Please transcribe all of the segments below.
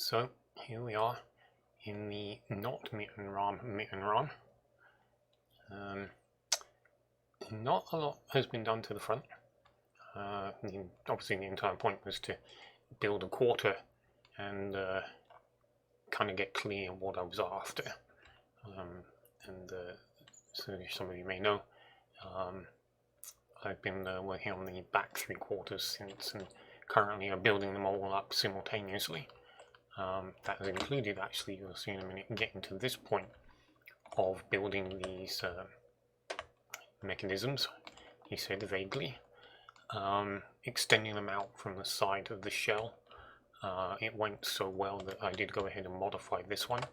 So here we are in the not Mittenrahm. Not a lot has been done to the front. Obviously the entire point was to build a quarter and kind of get clear what I was after. So some of you may know, I've been working on the back 3 quarters since, and currently I'm building them all up simultaneously. That has included, actually, you'll see in a minute, getting to this point of building these mechanisms, he said vaguely, extending them out from the side of the shell. It went so well that I did go ahead and modify this one,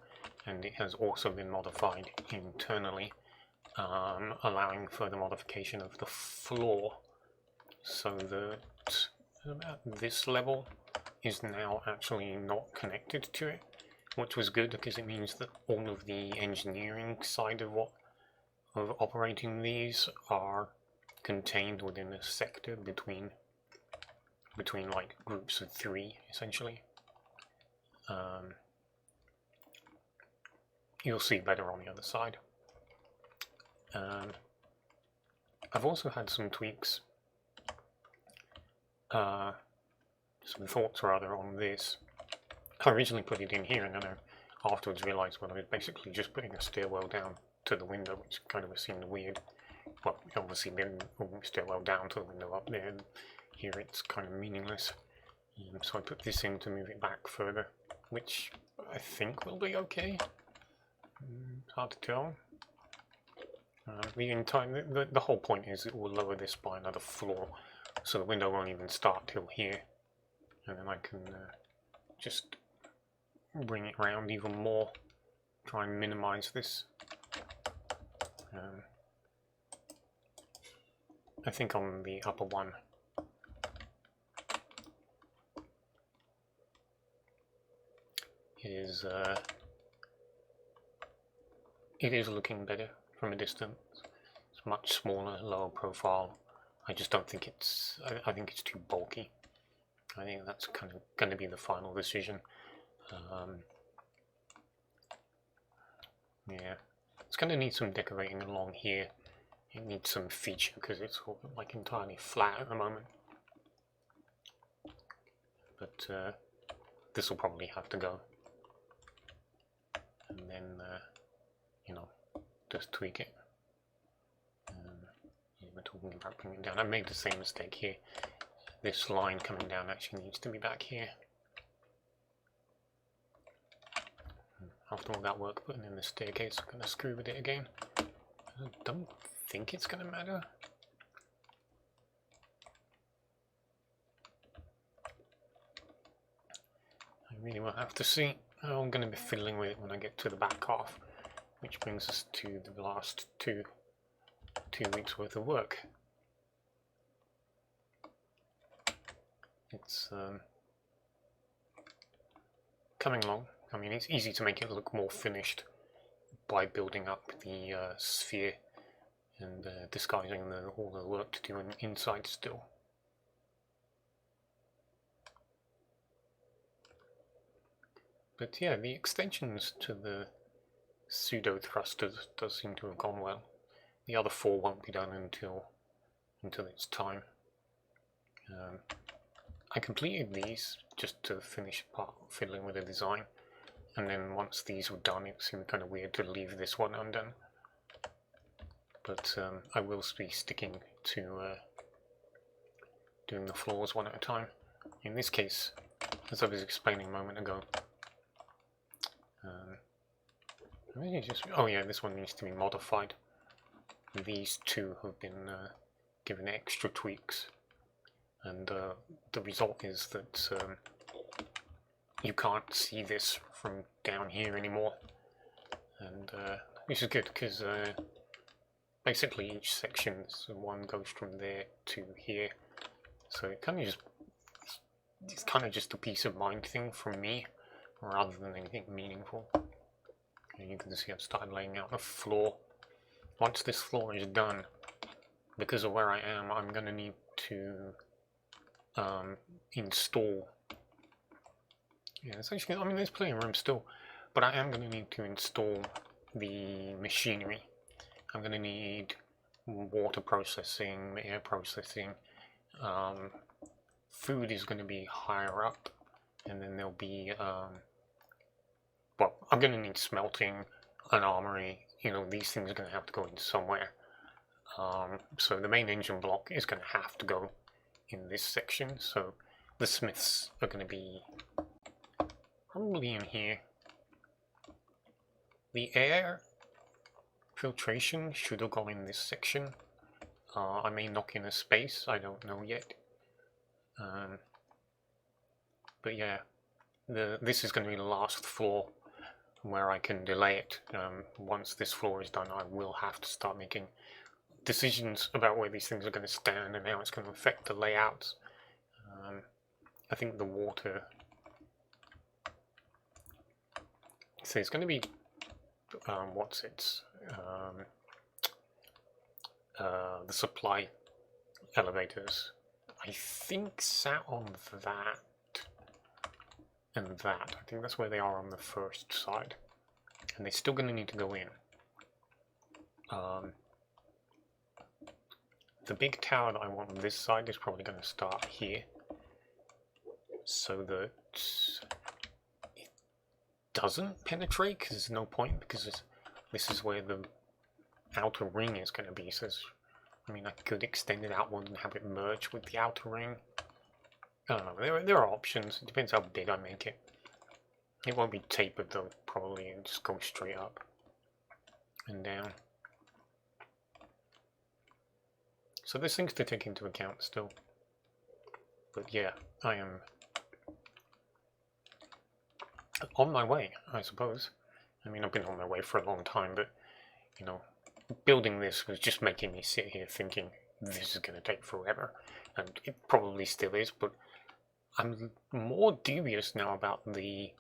and it has also been modified internally, allowing further modification of the floor, so that about this level is now actually not connected to it, which was good because it means that all of the engineering side of operating these are contained within a sector between like groups of 3 essentially. You'll see better on the other side. I've also had some tweaks, some thoughts rather on this. I originally put it in here and then I afterwards realised when I was basically just putting a stairwell down to the window, which kind of seemed weird. Well, obviously then a stairwell down to the window up there, and here it's kind of meaningless. So I put this in to move it back further, which I think will be okay. Hard to tell. The whole point is it will lower this by another floor, so the window won't even start till here, and then I can just bring it round even more, try and minimize this. I think on the upper one it is looking better from a distance. It's much smaller, lower profile. I just don't think it's, I think it's too bulky. I think that's kind of going to be the final decision. Yeah, it's going to need some decorating along here. It needs some feature because it's like entirely flat at the moment. But this will probably have to go. And then, you know, just tweak it. Yeah, we're talking about bringing it down. I made the same mistake here. This line coming down actually needs to be back here. After all that work putting in the staircase, I'm going to screw with it again. I don't think it's going to matter. I really will have to see. I'm going to be fiddling with it when I get to the back half, which brings us to the last two weeks worth of work. It's coming along. I mean, it's easy to make it look more finished by building up the sphere and disguising all the work to do inside still. But yeah, the extensions to the pseudo thrusters does seem to have gone well. The other 4 won't be done until it's time. I completed these just to finish part fiddling with the design, and then once these were done, it seemed kind of weird to leave this one undone. But I will be sticking to doing the floors one at a time. In this case, as I was explaining a moment ago, oh yeah, this one needs to be modified. These 2 have been given extra tweaks, and the result is that you can't see this from down here anymore, and which is good because basically each section, so one goes from there to here, so it's kind of just a peace of mind thing for me rather than anything meaningful. And you can see I've started laying out the floor. Once this floor is done, because of where I am, I'm going to need to install Yeah, it's actually, I mean, there's plenty of room still, but I am going to need to install the machinery. I'm going to need water processing, air processing. Food is going to be higher up, and then there'll be, well, I'm going to need smelting, an armory. You know, these things are going to have to go in somewhere. So the main engine block is going to have to go in this section. So the smiths are going to be probably in here. The air filtration should have gone in this section. I may knock in a space, I don't know yet. But yeah, this is going to be the last floor where I can delay it. Once this floor is done, I will have to start making decisions about where these things are going to stand and how it's going to affect the layouts. I think the water... So it's going to be... the supply elevators. I think sat on that and that. I think that's where they are on the first side. And they're still going to need to go in. The big tower that I want on this side is probably going to start here, so that it doesn't penetrate, because there's no point, because this is where the outer ring is going to be. So I mean, I could extend it outward and have it merge with the outer ring. I don't know, there are options. It depends how big I make it. It won't be tapered though, probably, and just go straight up and down. So there's things to take into account still. But yeah, I am on my way, I suppose. I mean, I've been on my way for a long time, but, you know, building this was just making me sit here thinking, this is going to take forever. And it probably still is, but I'm more dubious now about the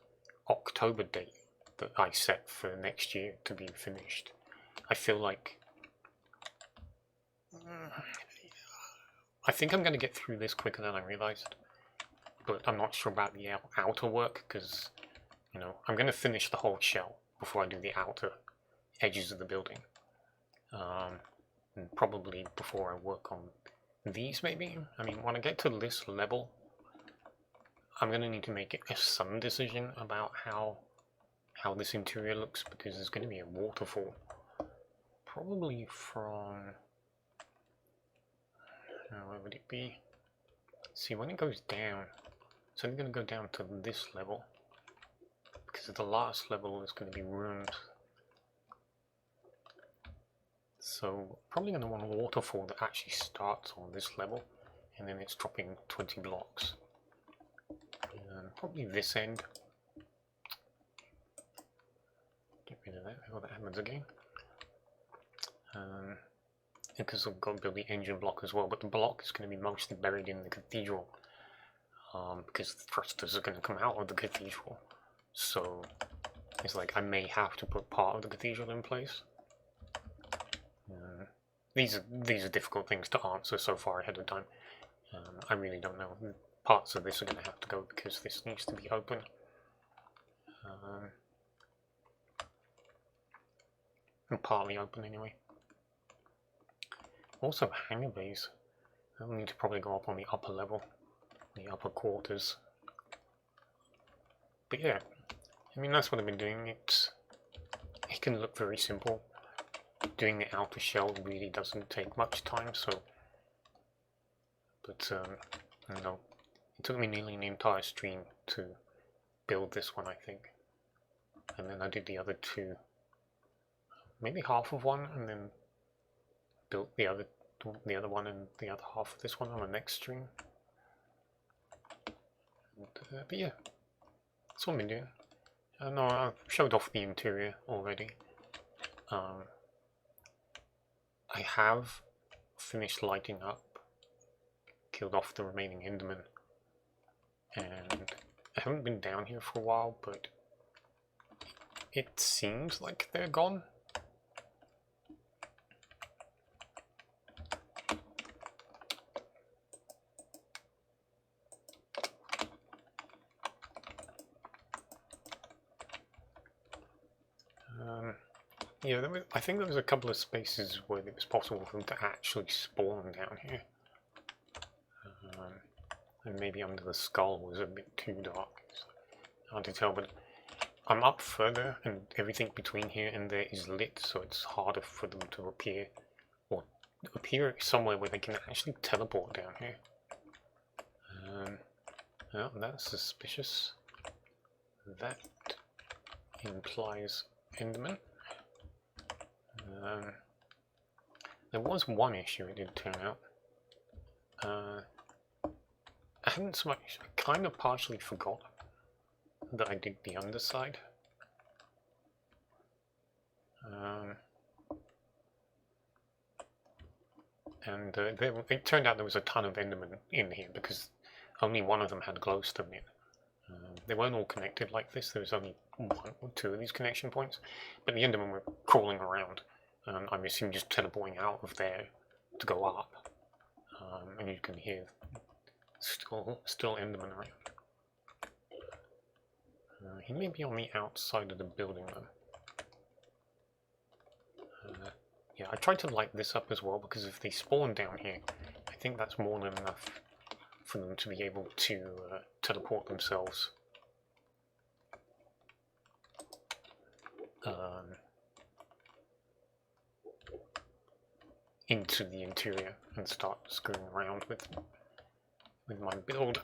October date that I set for next year to be finished. I feel like... I think I'm going to get through this quicker than I realized, but I'm not sure about the outer work, because, you know, I'm going to finish the whole shell before I do the outer edges of the building. And probably before I work on these, maybe. I mean, when I get to this level, I'm going to need to make some decision about how this interior looks, because there's going to be a waterfall. Probably from... where would it be? See, when it goes down, it's only going to go down to this level, because at the last level is going to be rooms. So probably going to want a waterfall that actually starts on this level, and then it's dropping 20 blocks. And probably this end. Get rid of that before that happens again. Because I've got to build the engine block as well, but the block is going to be mostly buried in the cathedral, because the thrusters are going to come out of the cathedral. So it's like I may have to put part of the cathedral in place. These are difficult things to answer so far ahead of time. I really don't know. Parts of this are going to have to go because this needs to be open. And partly open anyway. Also hangar bays. I'll need to probably go up on the upper level, the upper quarters. But yeah, I mean, that's what I've been doing. It can look very simple. Doing the outer shell really doesn't take much time, so... But, I don't know. It took me nearly an entire stream to build this one, I think. And then I did the other two. Maybe half of one, and then built the other one and the other half of this one on the next stream. And, but yeah, that's what I've been doing. No, I've showed off the interior already. I have finished lighting up, killed off the remaining Endermen, and I haven't been down here for a while, but it seems like they're gone. Yeah, I think there was a couple of spaces where it was possible for them to actually spawn down here. And maybe under the skull was a bit too dark. It's hard to tell, but I'm up further and everything between here and there is lit, so it's harder for them to appear, or appear somewhere where they can actually teleport down here. Well, that's suspicious. That implies Enderman. There was one issue, it did turn out. I hadn't so much, I kind of partially forgot that I did the underside. And it turned out there was a ton of Endermen in here because only one of them had glowstone in. They weren't all connected like this, there was only one or two of these connection points, but the Endermen were crawling around, and I'm assuming just teleporting out of there to go up. And you can hear still Enderman around. He may be on the outside of the building though. Yeah, I tried to light this up as well because if they spawn down here, I think that's more than enough for them to be able to teleport themselves into the interior and start screwing around with my build.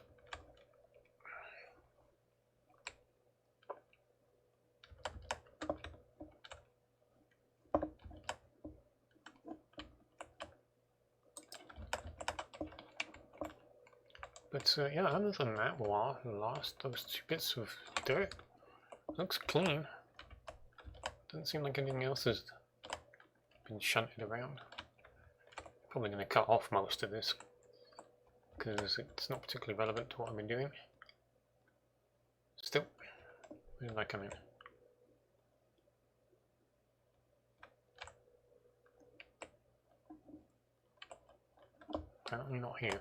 But yeah, other than that, those two bits of dirt looks clean. Doesn't seem like anything else has been shunted around. Probably going to cut off most of this because it's not particularly relevant to what I've been doing. Still, where did I come in? Apparently not here.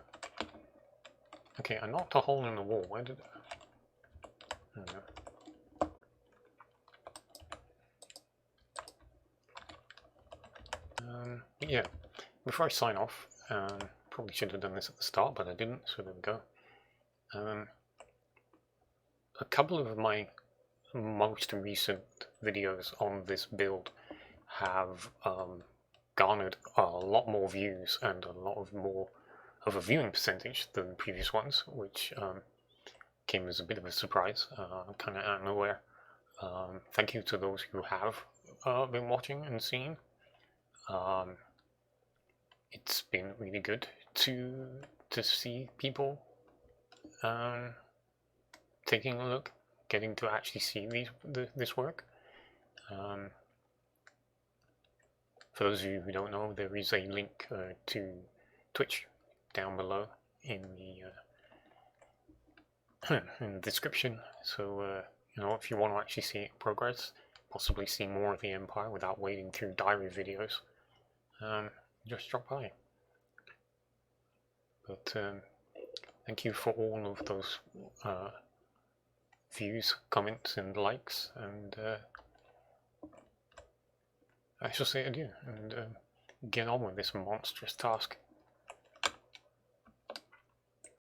Okay, I knocked a hole in the wall. Where did it? I don't know. Yeah, before I sign off, probably should have done this at the start, but I didn't, so there we go. A couple of my most recent videos on this build have garnered a lot more views and a lot of more of a viewing percentage than previous ones, which came as a bit of a surprise, kind of out of nowhere. Thank you to those who have been watching and seeing. It's been really good to see people taking a look, getting to actually see this work. For those of you who don't know, there is a link to Twitch down below in the description. So you know, if you want to actually see it progress, possibly see more of the Empire without wading through diary videos, just drop by. But thank you for all of those views, comments and likes, and I shall say adieu and get on with this monstrous task.